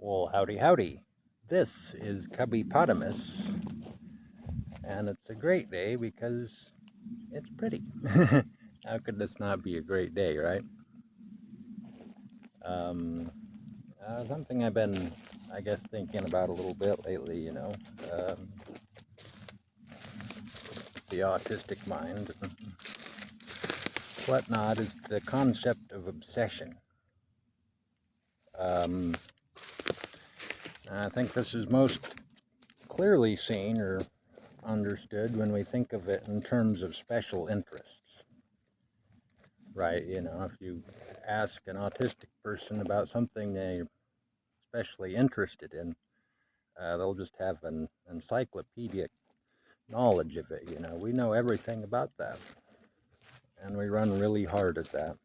Well, howdy, howdy. This is cubbypotamus, and it's a great day because it's pretty. How could this not be a great day, right? Um, Something I've been, I guess, thinking about a little bit lately, um, the autistic mind and whatnot is the concept of obsession. Um, I think this is most clearly seen or understood when we think of it in terms of special interests. Right? If you ask an autistic person about something they're especially interested in, they'll just have an encyclopedic knowledge of it. We know everything about that, and we run really hard at that.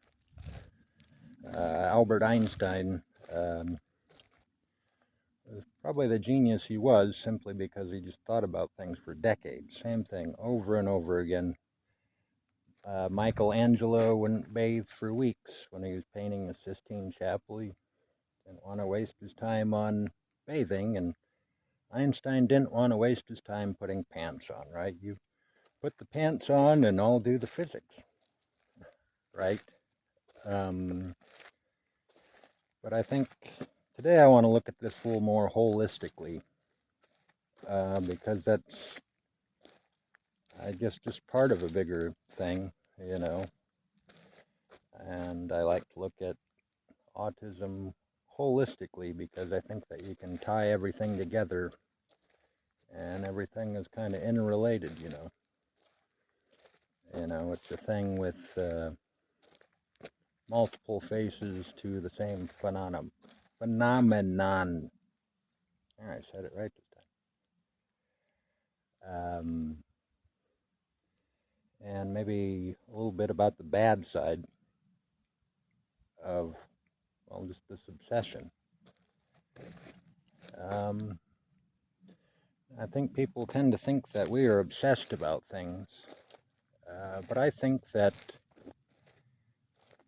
Albert Einstein was probably the genius he was simply because he just thought about things for decades, same thing over and over again. Michelangelo wouldn't bathe for weeks when he was painting the Sistine Chapel. He didn't want to waste his time on bathing, and Einstein didn't want to waste his time putting pants on, right? You put the pants on and I'll do the physics, right? Um, but I think today I want to look at this a little more holistically because that's, I guess, just part of a bigger thing, you know. And I like to look at autism holistically because I think that you can tie everything together and everything is kind of interrelated. It's a thing with multiple faces to the same phenomenon. I said it right this time. And maybe a little bit about the bad side of, well, just this obsession. Um, I think people tend to think that we are obsessed about things, but I think that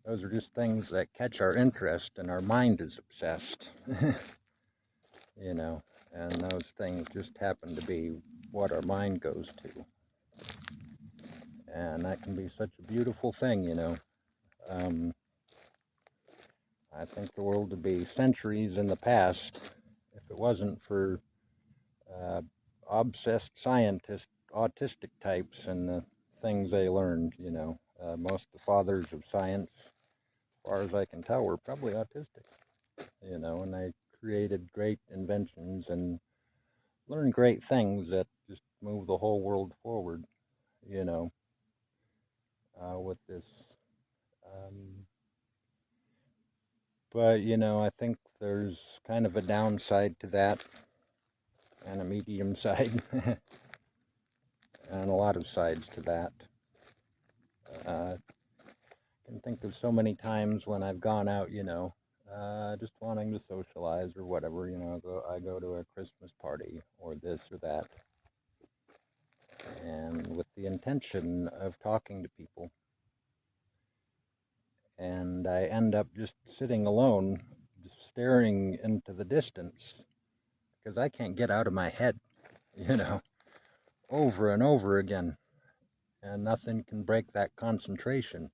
those are just things that catch our interest and our mind is obsessed, you know, and those things just happen to be what our mind goes to. And that can be such a beautiful thing. Um, I think the world would be centuries in the past if it wasn't for uh, obsessed scientists, autistic types, and the things they learned. Most of the fathers of science, as far as I can tell, were probably autistic, and they created great inventions and learned great things that just move the whole world forward, you know, with this. Um, but I think there's kind of a downside to that and a medium side and a lot of sides to that. I can think of so many times when I've gone out, just wanting to socialize or whatever. I go to a Christmas party or this or that, and with the intention of talking to people, and I end up just sitting alone, just staring into the distance because I can't get out of my head, you know, over and over again, and nothing can break that concentration.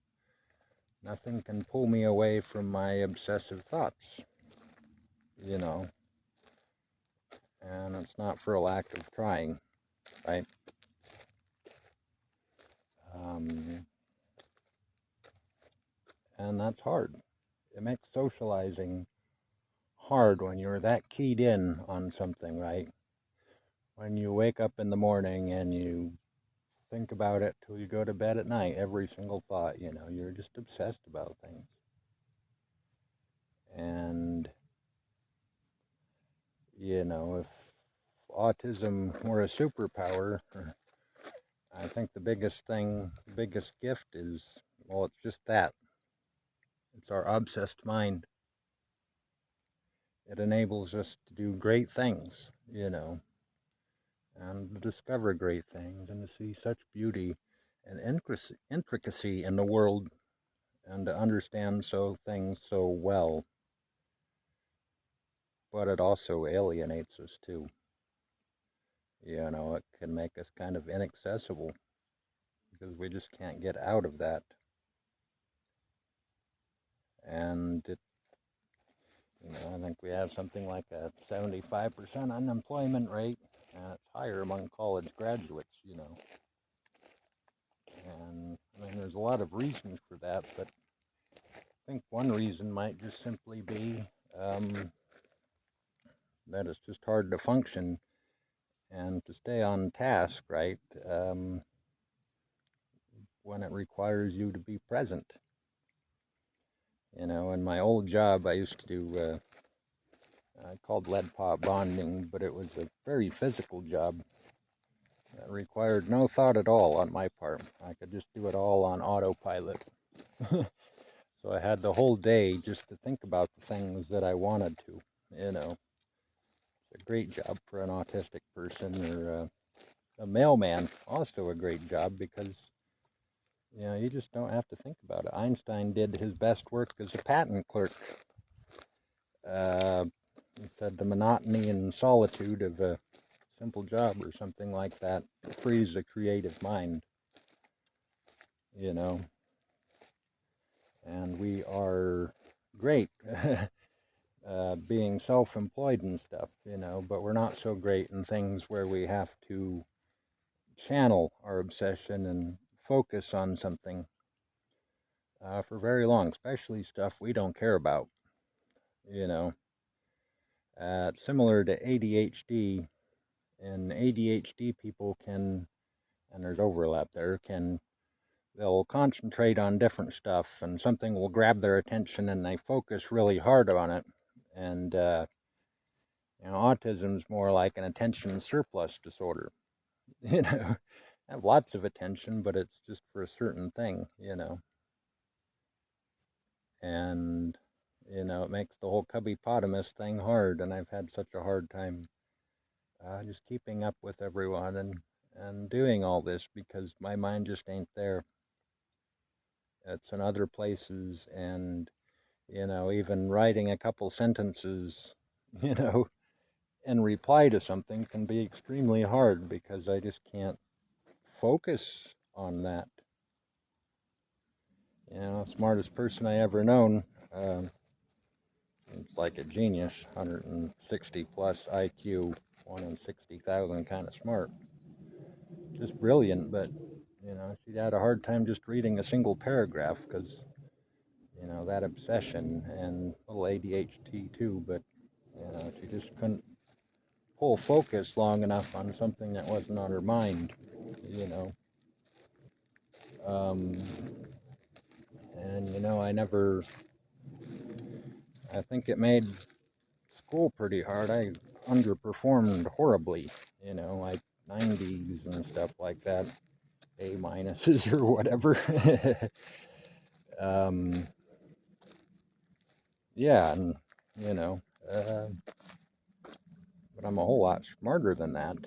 Nothing can pull me away from my obsessive thoughts, you know, and it's not for a lack of trying, right? Um, and that's hard. It makes socializing hard when you're that keyed in on something, right? When you wake up in the morning and you think about it till you go to bed at night, every single thought, you're just obsessed about things. And, if autism were a superpower, I think the biggest thing, the biggest gift is, well, it's just that. It's our obsessed mind. It enables us to do great things, and to discover great things and to see such beauty and intricacy in the world and to understand things so well. but it also alienates us too. You know, it can make us kind of inaccessible because we just can't get out of that. And it, I think we have something like a 75% unemployment rate, and it's higher among college graduates, And I mean, there's a lot of reasons for that, but I think one reason might just simply be that it's just hard to function and to stay on task, right? When it requires you to be present. In my old job, I used to do, called lead pot bonding, but it was a very physical job that required no thought at all on my part. I could just do it all on autopilot. So I had the whole day just to think about the things that I wanted to, you know. It's a great job for an autistic person, or a mailman, also a great job because, you just don't have to think about it. Einstein did his best work as a patent clerk. Uh, he said the monotony and solitude of a simple job or something like that frees a creative mind, you know. And we are great being self-employed and stuff, but we're not so great in things where we have to channel our obsession and focus on something for very long, especially stuff we don't care about, you know. It's similar to ADHD, and ADHD people can, and there's overlap there, they'll concentrate on different stuff and something will grab their attention and they focus really hard on it. And, autism's more like an attention surplus disorder, you know. I have lots of attention, but it's just for a certain thing, and it makes the whole cubbypotamus thing hard, and I've had such a hard time just keeping up with everyone and doing all this because my mind just ain't there. It's in other places, and even writing a couple sentences, you know, in reply to something can be extremely hard because I just can't focus on that. Smartest person I ever known. Um, it's like a genius, 160 plus IQ, 1 in 60,000 kind of smart. Just brilliant, but, she had a hard time just reading a single paragraph because, that obsession and a little ADHD too, but, she just couldn't pull focus long enough on something that wasn't on her mind, you know. Um, and, I think it made school pretty hard. I underperformed horribly, like 90s and stuff like that, A minuses or whatever. um, yeah, and you know, uh, but I'm a whole lot smarter than that.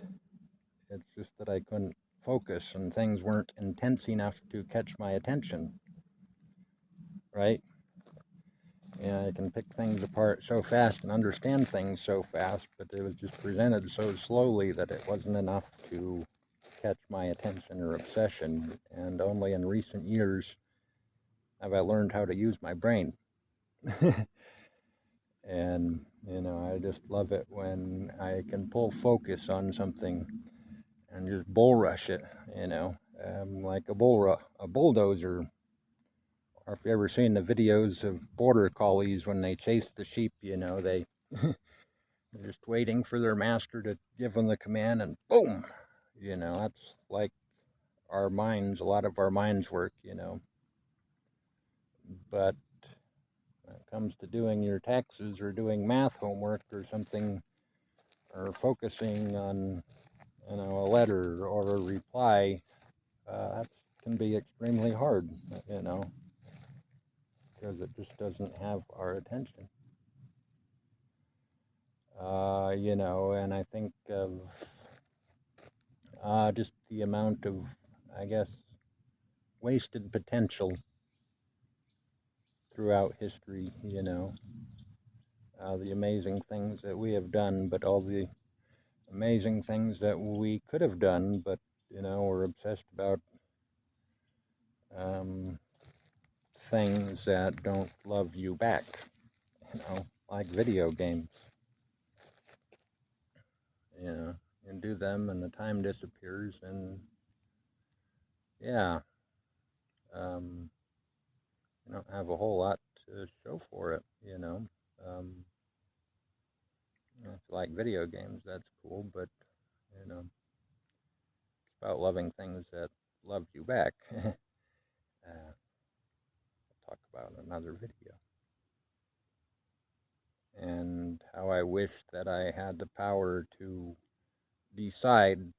It's just that I couldn't focus and things weren't intense enough to catch my attention, right? I can pick things apart so fast and understand things so fast, but it was just presented so slowly that it wasn't enough to catch my attention or obsession. And only in recent years have I learned how to use my brain. And, I just love it when I can pull focus on something and just bull rush it, like a bulldozer. Or if you've ever seen the videos of border collies when they chase the sheep, they're just waiting for their master to give them the command and boom, that's like our minds, a lot of our minds work, But when it comes to doing your taxes or doing math homework or something, or focusing on, a letter or a reply, that can be extremely hard, because it just doesn't have our attention. And I think of just the amount of, I guess, wasted potential throughout history, the amazing things that we have done, but all the amazing things that we could have done, but we're obsessed about um, things that don't love you back, like video games. You do them and the time disappears, and yeah, um, you don't have a whole lot to show for it. Um, if you like video games, that's cool, but it's about loving things that love you back. I'll talk about in another video. And how I wish that I had the power to decide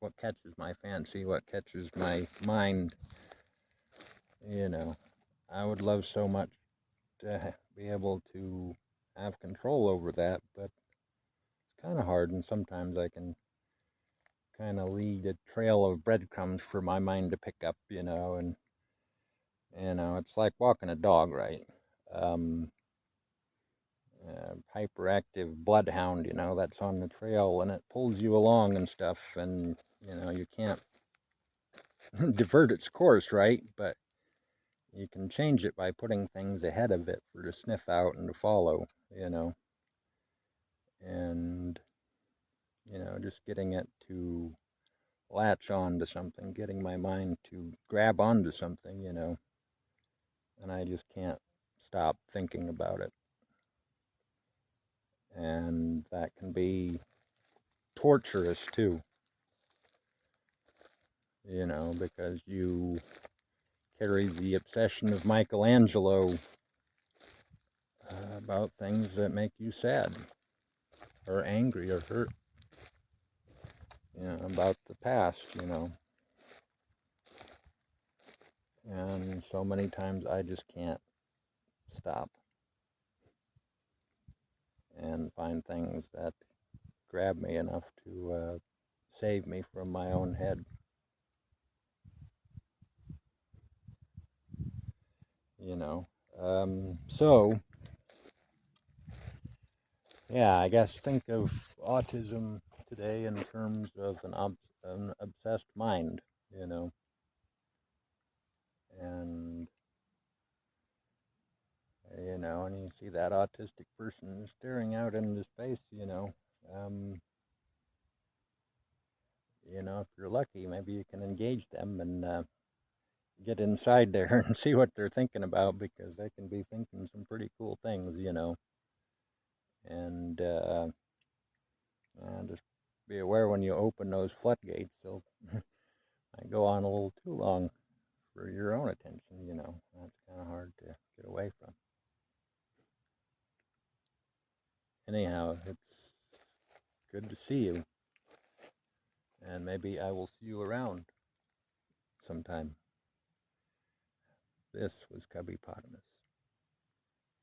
what catches my fancy, what catches my mind. I would love so much to be able to have control over that, but it's kind of hard, and sometimes I can kind of lead a trail of breadcrumbs for my mind to pick up, and it's like walking a dog, right? Um, Hyperactive bloodhound, that's on the trail and it pulls you along and stuff, and you can't divert its course, right? But you can change it by putting things ahead of it for it to sniff out and to follow, and just getting it to latch on to something, getting my mind to grab onto something, and I just can't stop thinking about it. And that can be torturous too, because you carry the obsession of Michelangelo about things that make you sad or angry or hurt, about the past, and so many times I just can't stop and find things that grab me enough to save me from my own head. So yeah, I guess think of autism today in terms of an obsessed mind, you know, and and you see that autistic person staring out into space, um, if you're lucky, maybe you can engage them and get inside there and see what they're thinking about, because they can be thinking some pretty cool things, and just be aware when you open those floodgates, they'll might go on a little too long for your own attention, That's kind of hard to get away from. Anyhow, it's good to see you, and maybe I will see you around sometime. This was cubbypotamus.